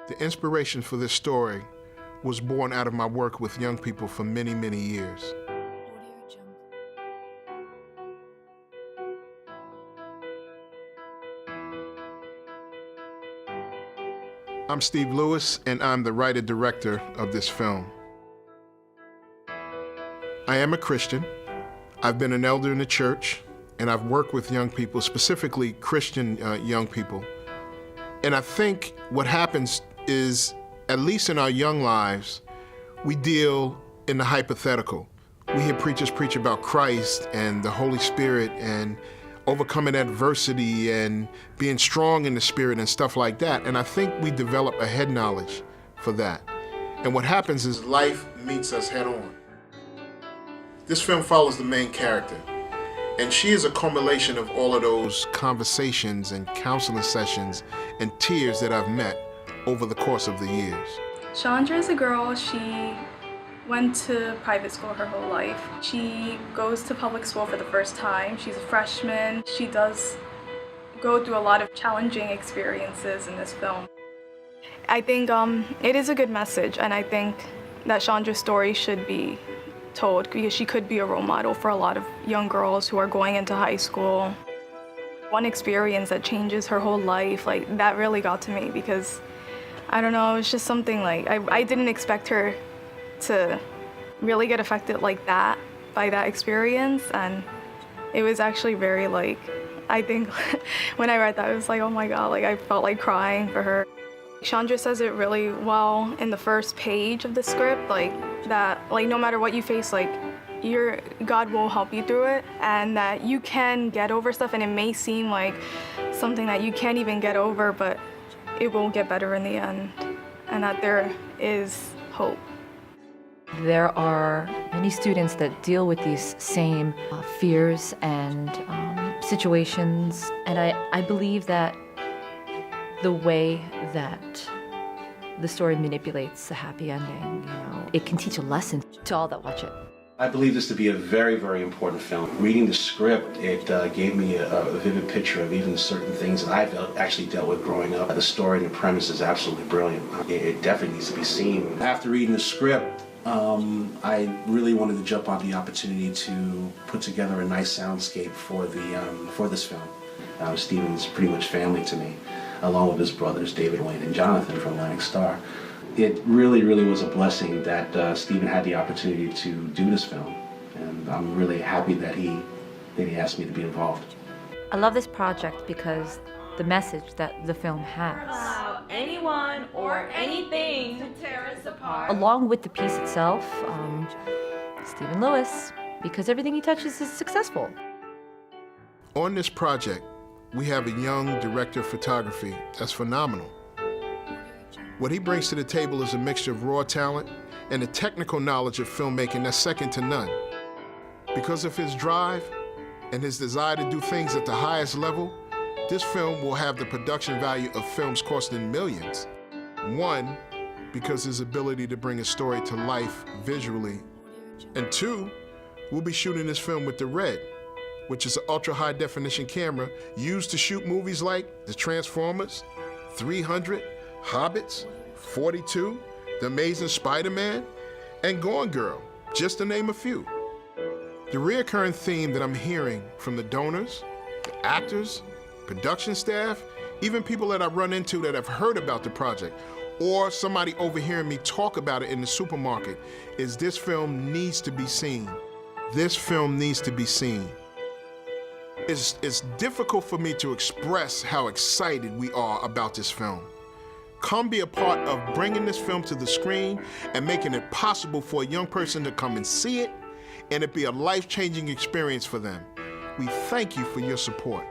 The inspiration for this story was born out of my work with young people for many, many years. I'm Steve Lewis, and I'm the writer-director of this film. I am a Christian. I've been an elder in the church, and I've worked with young people, specifically Christian young people. And I think what happens is, at least in our young lives, we deal in the hypothetical. We hear preachers preach about Christ and the Holy Spirit and overcoming adversity and being strong in the Spirit and stuff like that. And I think we develop a head knowledge for that. And what happens is life meets us head on. This film follows the main character, and she is a culmination of all of those conversations and counseling sessions and tears that I've met over the course of the years. Chandra is a girl. She went to private school her whole life. She goes to public school for the first time. She's a freshman. She does go through a lot of challenging experiences in this film. I think it is a good message, and I think that Chandra's story should be told because she could be a role model for a lot of young girls who are going into high school. One experience that changes her whole life, like that really got to me because, I don't know, it's just something like, I didn't expect her to really get affected like that by that experience, and it was actually very like, I think when I read that, I was like, oh my God, like I felt like crying for her. Chandra says it really well in the first page of the script, like that, like no matter what you face, like God will help you through it, and that you can get over stuff, and it may seem like something that you can't even get over, but it will get better in the end, and that there is hope. There are many students that deal with these same fears and situations, and I believe that the way that the story manipulates the happy ending, it can teach a lesson to all that watch it. I believe this to be a very, very important film. Reading the script, it gave me a vivid picture of even certain things that I've actually dealt with growing up. The story and the premise is absolutely brilliant. It definitely needs to be seen. After reading the script, I really wanted to jump on the opportunity to put together a nice soundscape for this film. Stephen's pretty much family to me, along with his brothers, David, Wayne, and Jonathan from Atlantic Star. It really, really was a blessing that Stephen had the opportunity to do this film, and I'm really happy that he asked me to be involved. I love this project because the message that the film has. Allow anyone or anything to tear us apart. Along with the piece itself, Stephen Lewis, because everything he touches is successful. On this project, we have a young director of photography that's phenomenal. What he brings to the table is a mixture of raw talent and the technical knowledge of filmmaking that's second to none. Because of his drive and his desire to do things at the highest level, this film will have the production value of films costing millions. One, because his ability to bring a story to life visually. And two, we'll be shooting this film with the Red, which is an ultra-high definition camera used to shoot movies like The Transformers, 300, Hobbits, 42, The Amazing Spider-Man, and Gone Girl, just to name a few. The recurring theme that I'm hearing from the donors, the actors, production staff, even people that I run into that have heard about the project, or somebody overhearing me talk about it in the supermarket, is this film needs to be seen. This film needs to be seen. It's difficult for me to express how excited we are about this film. Come be a part of bringing this film to the screen and making it possible for a young person to come and see it, and it be a life-changing experience for them. We thank you for your support.